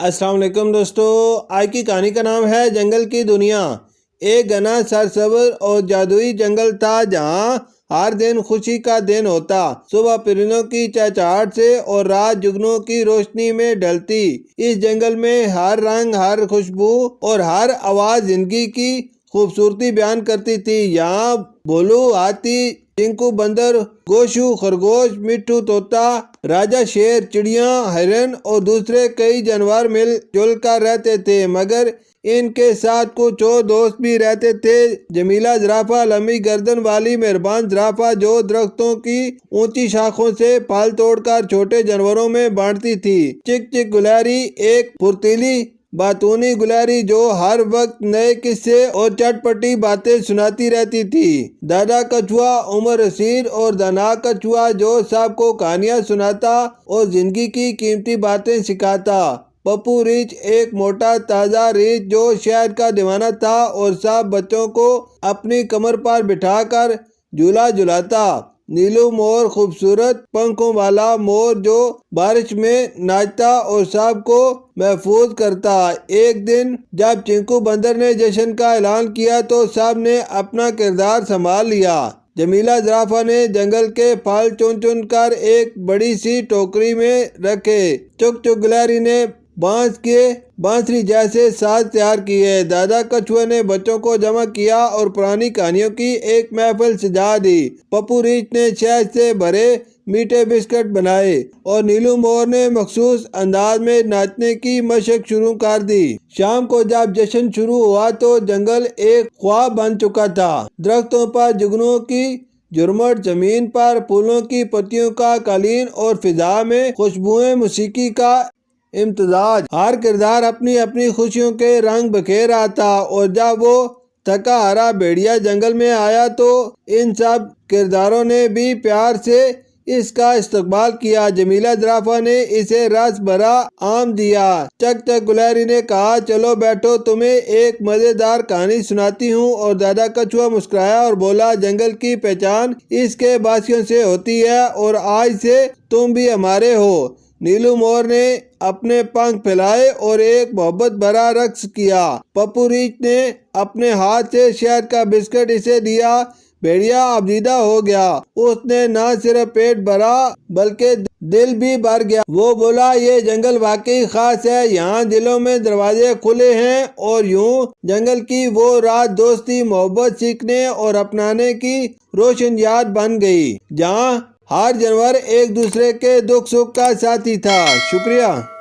السلام علیکم دوستو، آج کی کہانی کا نام ہے جنگل کی دنیا۔ ایک گھنا سرسبز اور جادوئی جنگل تھا جہاں ہر دن خوشی کا دن ہوتا۔ صبح پرندوں کی چہچہاہٹ سے اور رات جگنوں کی روشنی میں ڈھلتی۔ اس جنگل میں ہر رنگ، ہر خوشبو اور ہر آواز زندگی کی خوبصورتی بیان کرتی تھی۔ یہاں بھولو ہاتھی، چنکو بندر، گوشو خرگوش، مٹھو طوطا، راجا شیر، چڑیاں، ہرن اور دوسرے کئی جانور مل جل کر رہتے تھے، مگر ان کے ساتھ کچھ اور دوست بھی رہتے تھے۔ جمیلہ زرافہ، لمبی گردن والی مہربان زرافہ جو درختوں کی اونچی شاخوں سے پھل توڑ کر چھوٹے جانوروں میں بانٹتی تھی۔ چک چک گلہری، ایک پھرتیلی باتونی گلہری جو ہر وقت نئے قصے اور چٹ پٹی باتیں سناتی رہتی تھی۔ دادا کچھوا، عمر رسید اور دانا کچھوا جو سب کو کہانیاں سناتا اور زندگی کی قیمتی باتیں سکھاتا۔ پپو ریچھ، ایک موٹا تازہ ریچھ جو شہد کا دیوانہ تھا اور سب بچوں کو اپنی کمر پر بٹھا کر جھولا جھلاتا۔ نیلو مور، خوبصورت پنکھوں والا مور جو بارش میں ناچتا اور سب کو محفوظ کرتا۔ ایک دن جب چنکو بندر نے جشن کا اعلان کیا تو سب نے اپنا کردار سنبھال لیا۔ جمیلہ زرافہ نے جنگل کے پھل چن چن کر ایک بڑی سی ٹوکری میں رکھے۔ چک چک گلہری نے بانس کے بانسری جیسے ساز تیار کیے۔ دادا کچھوے نے بچوں کو جمع کیا اور پرانی کہانیوں کی ایک محفل سجا دی۔ پپو ریچھ نے شہد سے بھرے میٹھے بسکٹ بنائے اور نیلو مور نے مخصوص انداز میں ناچنے کی مشق شروع کر دی۔ شام کو جب جشن شروع ہوا تو جنگل ایک خواب بن چکا تھا۔ درختوں پر جگنوں کی جھرمٹ، زمین پر پھولوں کی پتیوں کا قالین اور فضا میں خوشبوئیں موسیقی کا امتزاج۔ ہر کردار اپنی اپنی خوشیوں کے رنگ بکھیر رہا تھا، اور جب وہ تھکا ہارا بھیڑیا جنگل میں آیا تو ان سب کرداروں نے بھی پیار سے اس کا استقبال کیا۔ جمیلہ زرافہ نے اسے رس بھرا آم دیا۔ چک چک گلہری نے کہا، چلو بیٹھو، تمہیں ایک مزیدار کہانی سناتی ہوں۔ اور دادا کچھوا مسکرایا اور بولا، جنگل کی پہچان اس کے باشیوں سے ہوتی ہے اور آج سے تم بھی ہمارے ہو۔ نیلو مور نے اپنے پنکھ پھیلائے اور ایک محبت بھرا رقص کیا۔ پپو ریچھ نے اپنے ہاتھ سے شہد کا بسکٹ اسے دیا۔ بھیڑیا افسردہ ہو گیا۔ اس نے نہ صرف پیٹ بھرا بلکہ دل بھی بھر گیا۔ وہ بولا، یہ جنگل واقعی خاص ہے، یہاں دلوں میں دروازے کھلے ہیں۔ اور یوں جنگل کی وہ رات دوستی، محبت، سیکھنے اور اپنانے کی روشن یاد بن گئی، جہاں ہر جانور ایک دوسرے کے دکھ سکھ کا ساتھی تھا۔ شکریہ۔